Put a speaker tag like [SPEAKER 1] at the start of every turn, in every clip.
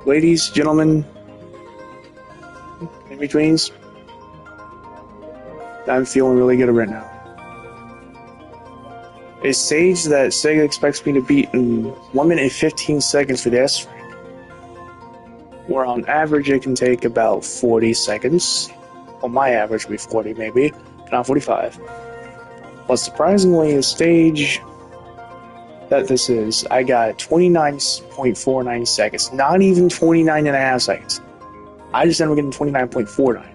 [SPEAKER 1] Ladies, gentlemen, in betweens, I'm feeling really good right now. A stage that Sega expects me to beat in 1 minute and 15 seconds for the S rank, where on average it can take about 40 seconds. Well, my average would be 40 maybe, not 45. But surprisingly, a stage that this is, I got 29.49 seconds, not even 29 and a half seconds. I just ended up getting 29.49.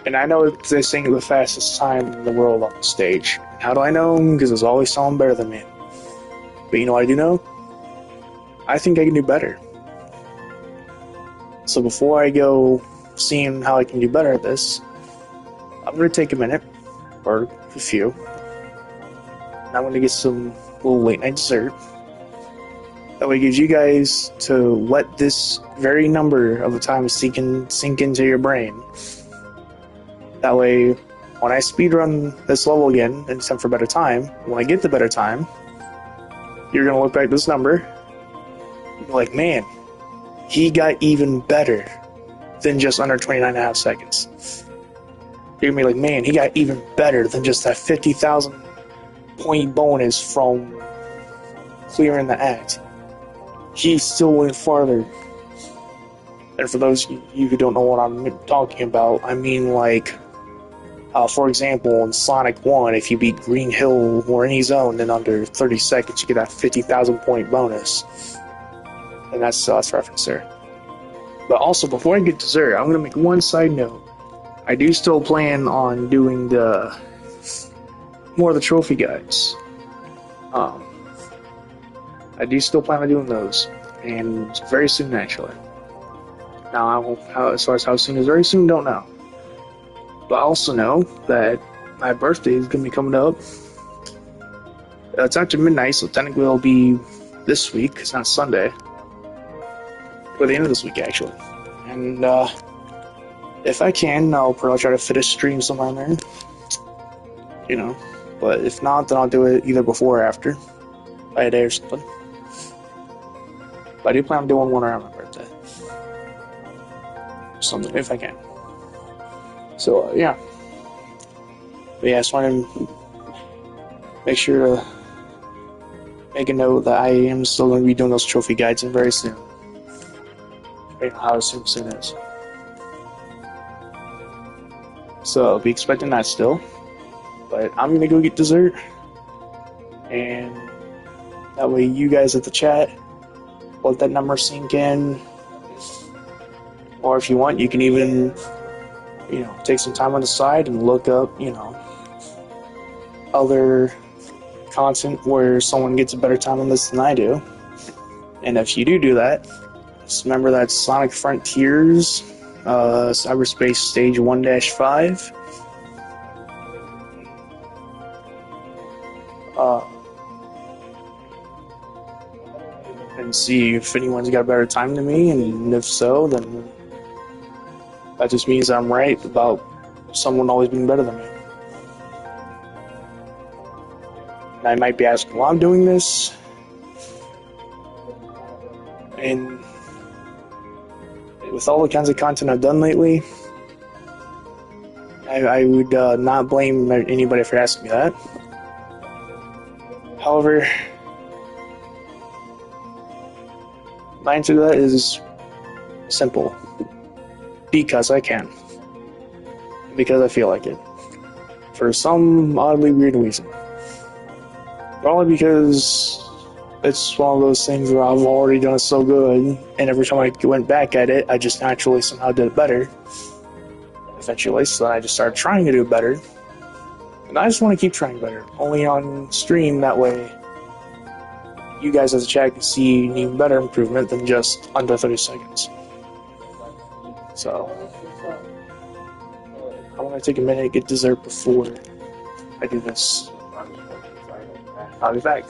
[SPEAKER 1] And I know this ain't the fastest time in the world on the stage. How do I know? Because there's always someone better than me. But you know what I do know? I think I can do better. So before I go seeing how I can do better at this, I'm going to take a minute, or a few, and I'm going to get some little late night dessert. That way it gives you guys to let this very number of the time sink into your brain. That way, when I speedrun this level again and attempt for better time, when I get the better time, you're going to look back at this number and be like, man, he got even better than just under 29 and a half seconds. You're going to be like, man, he got even better than just that 50,000 point bonus from clearing the act. He still went farther. And for those of you who don't know what I'm talking about, I mean like, for example, in Sonic 1, if you beat Green Hill or any zone in under 30 seconds, you get that 50,000 point bonus. And that's reference there. But also, before I get dessert, I'm going to make one side note. I do still plan on doing more of the trophy guides. I do still plan on doing those, and very soon, actually. Now, as far as how soon is very soon, don't know. But I also know that my birthday is going to be coming up. It's after midnight, so technically it'll be this week. It's not Sunday. Or the end of this week, actually. And if I can, I'll probably try to fit a stream somewhere in there. You know. But if not, then I'll do it either before or after. By a day or something. But I do plan on doing one around my birthday. Something, if I can. So, yeah. But yeah, I just wanted to make sure to make a note that I am still going to be doing those trophy guides and very soon. I don't know how soon is. So, I'll be expecting that still. But I'm going to go get dessert. And that way you guys at the chat, let that number sink in. Or if you want, you can even, take some time on the side and look up, other content where someone gets a better time on this than I do. And if you do that, just remember that Sonic Frontiers, Cyberspace Stage 1-5. And see if anyone's got a better time than me, and if so, then that just means I'm right about someone always being better than me. And I might be asking why I'm doing this, and with all the kinds of content I've done lately, I would not blame anybody for asking me that. However, my answer to that is simple. Because I can. Because I feel like it. For some oddly weird reason. Probably because it's one of those things where I've already done it so good, and every time I went back at it, I just naturally somehow did it better. Eventually, so then I just started trying to do it better. And I just want to keep trying better. Only on stream, that way you guys as a chat can see an even better improvement than just under 30 seconds. So, I want to take a minute to get dessert before I do this. I'll be back.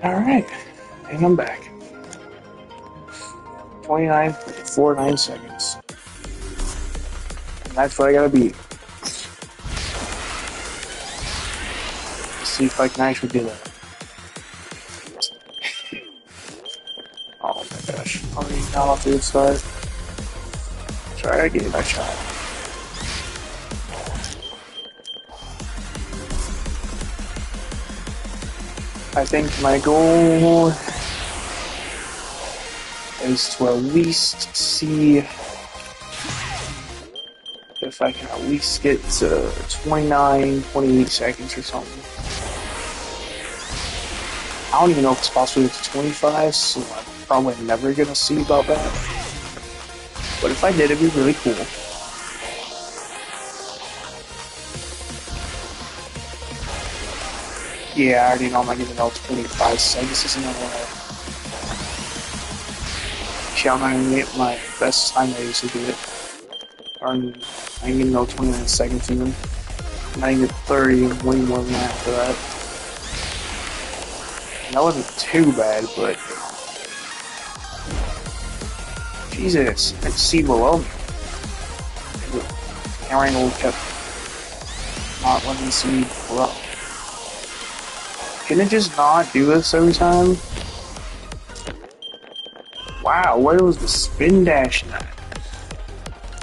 [SPEAKER 1] Alright, and I'm back. 29.49 seconds. And that's what I gotta beat. Let's see if I can actually do that. Oh my gosh, already got off to a good start. Try to give it a shot. I think my goal is to at least see if I can at least get to 29, 28 seconds or something. I don't even know if it's possible to 25, so I'm probably never gonna see about that. But if I did, it'd be really cool. Yeah, I already know I'm not getting out 25 seconds, isn't that right? Actually, I'm not gonna get my best time I used to do it. Or I ain't getting out 29 seconds even. I'm not even get 30, way more than that after that. And that wasn't too bad, but... Jesus, I can see below me. The camera angle kept not letting me see below. Can it just not do this every time? Wow, where was the spin dash in that?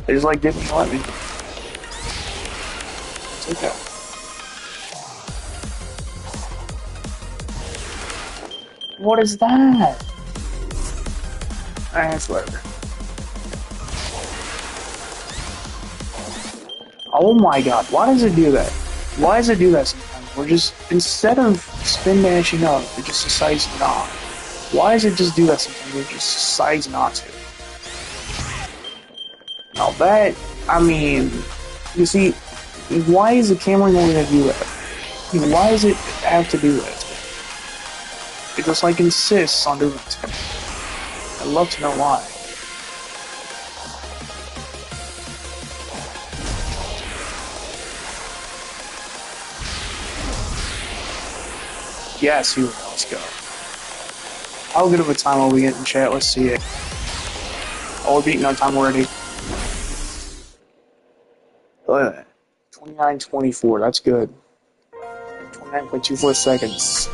[SPEAKER 1] It just like didn't let me. Take that. What is that? That's whatever. Oh my god, why does it do that? Why does it do that sometimes? We're just, instead of spin dashing up, it just decides not. Why does it just do that sometimes? It just decides not to. Now that, I mean, you see, why is the camera only gonna do that? Why does it have to do that? It just like insists on doing it. I'd love to know why. Yes, here we go, let's go. How good of a time are we getting in chat? Let's see it. Oh, we're beating on time already. Look at that. 29.24, that's good. 29.24 seconds.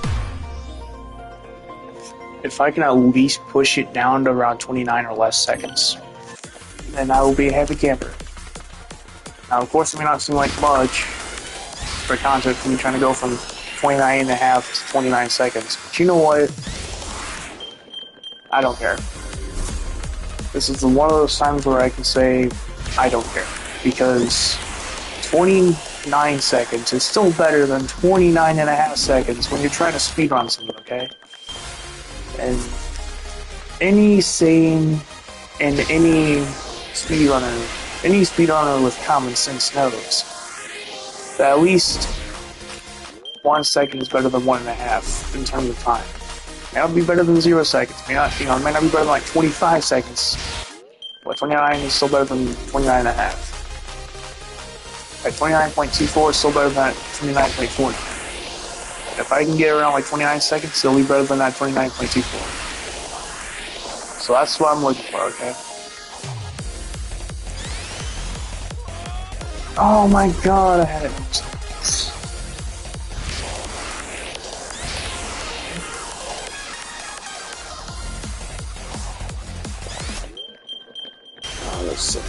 [SPEAKER 1] If I can at least push it down to around 29 or less seconds, then I will be a happy camper. Now, of course, it may not seem like much for content for me trying to go from 29 and a half to 29 seconds. But you know what? I don't care. This is one of those times where I can say, I don't care. Because 9 seconds is still better than 29.5 seconds when you're trying to speedrun something, okay? And any sane and any speedrunner with common sense knows that at least 1 second is better than 1.5 in terms of time. It may not be better than 0 seconds. It may not be better than like 25 seconds. But 29 is still better than 29.5. Like 29.24 is still better than that 29.4. If I can get around like 29 seconds, it'll be better than that 29.24. So that's what I'm looking for, okay? Oh my god, I had it. Oh, let's see.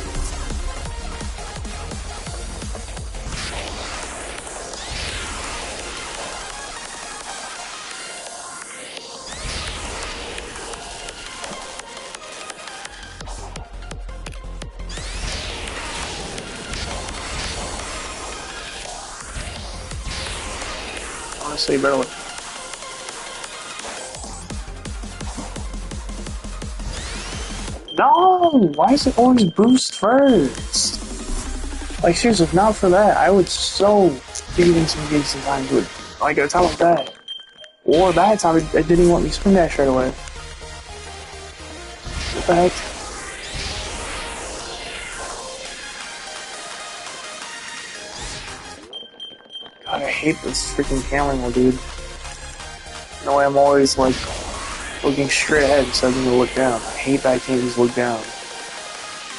[SPEAKER 1] Honestly, barely. No! Why is it always boost first? Like, seriously, if not for that, I would so be getting some gigs sometimes with, like, a top of that. Or that time, it didn't want me to spin dash right away. What the heck? God, I hate this freaking camera angle, dude. No way, I'm always, like, looking straight ahead instead of to look down. I hate that I can't just look down.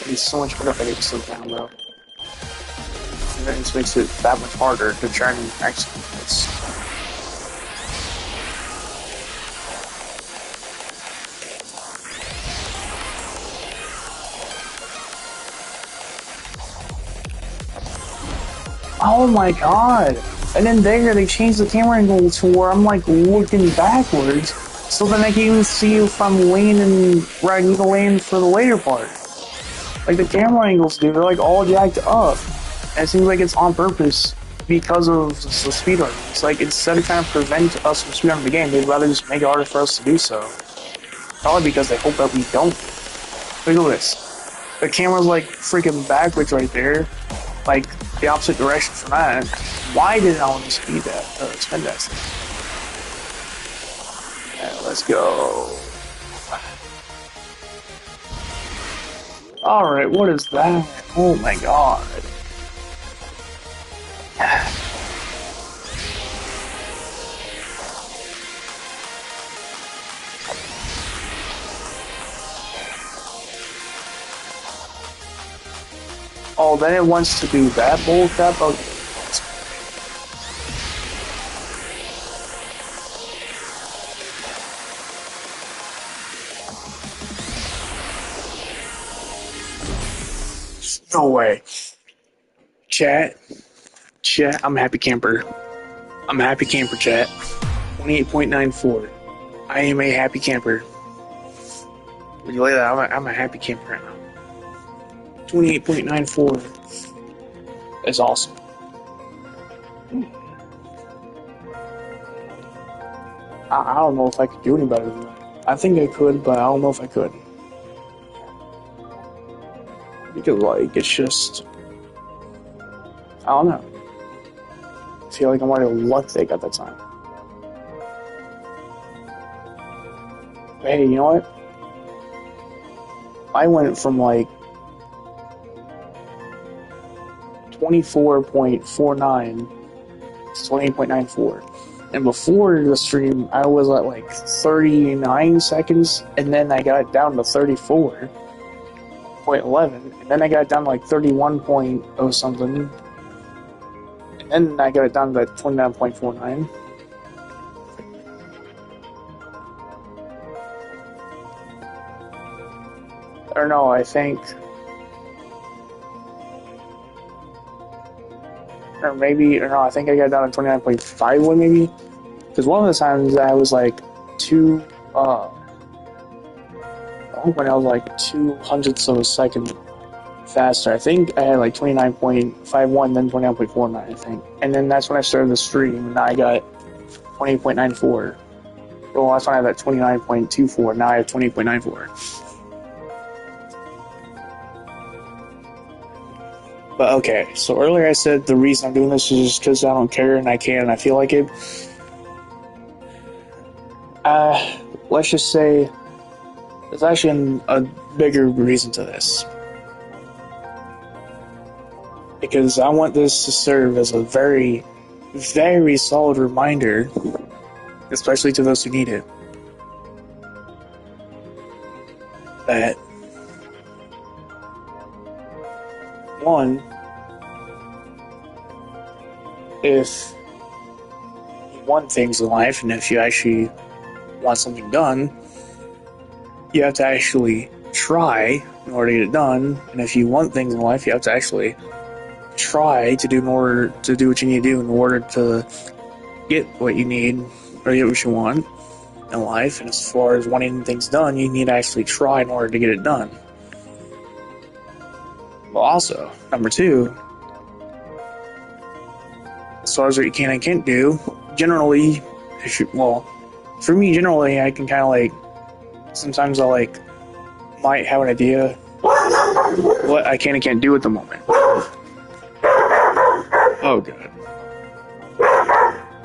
[SPEAKER 1] It's so much better if I can just look down, bro. And it just makes it that much harder to try and actually miss. Oh my god! And then there, they changed the camera angle to where I'm like looking backwards, so then I can even see if I'm landing where I need to land for the later part. Like the camera angles, dude, they're like all jacked up. And it seems like it's on purpose because of the speedrun. It's like instead of trying to prevent us from speedrunning the game, they'd rather just make it harder for us to do so. Probably because they hope that we don't. Look at this. The camera's like freaking backwards right there. Like the opposite direction from that. Why didn't I want to speed that? Spin that thing. Right, let's go. Alright, what is that? Oh my god. Oh, then it wants to do that bull crap? Okay. No way. Chat, I'm a happy camper. I'm a happy camper, chat. 28.94. I am a happy camper. Would you like that? I'm a happy camper right now. 28.94 is awesome. I don't know if I could do any better than that. I think I could, but I don't know if I could. Because, like, it's just... I don't know. I feel like I'm already lucky I got that time. But hey, you know what? I went from, like, 24.49 to 28.94. And before the stream, I was at like 39 seconds, and then I got it down to 34.11, and then I got it down to like 31 point oh something, and then I got it down to 29.49. Or no, I think... Or maybe, or no, I think I got down to 29.51 maybe. Because one of the times I was like I think when I was like 2 hundredths of a second faster. I think I had like 29.51, then 29.49, I think. And then that's when I started the stream, and I got 20.94. Well, that's when I had that 29.24. Now I have 20.94. But okay, so earlier I said the reason I'm doing this is just because I don't care and I can and I feel like it. Let's just say there's actually a bigger reason to this. Because I want this to serve as a very, very solid reminder, especially to those who need it, that one, if you want things in life and if you actually want something done, you have to actually try in order to get it done. And if you want things in life, you have to actually try to do what you need to do in order to get what you need or get what you want in life. And as far as wanting things done, you need to actually try in order to get it done. Well, also, number two, as far as what you can and can't do, generally, for me, generally, I can kind of like, sometimes I might have an idea what I can and can't do at the moment. Oh god.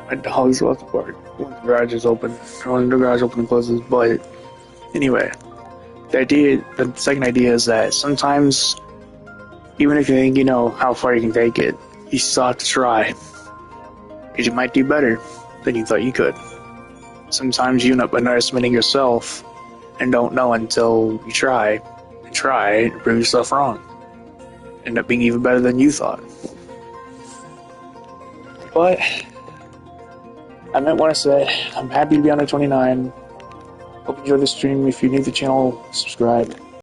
[SPEAKER 1] My dog's left apart when the garage is open. Or when the garage opens and closes, but anyway. The second idea is that sometimes, even if you think you know how far you can take it, you still have to try. Because you might do better than you thought you could. Sometimes you end up underestimating yourself and don't know until you try and prove yourself wrong. End up being even better than you thought. But I meant what I said. I'm happy to be under 29. Hope you enjoyed the stream. If you're new to the channel, subscribe.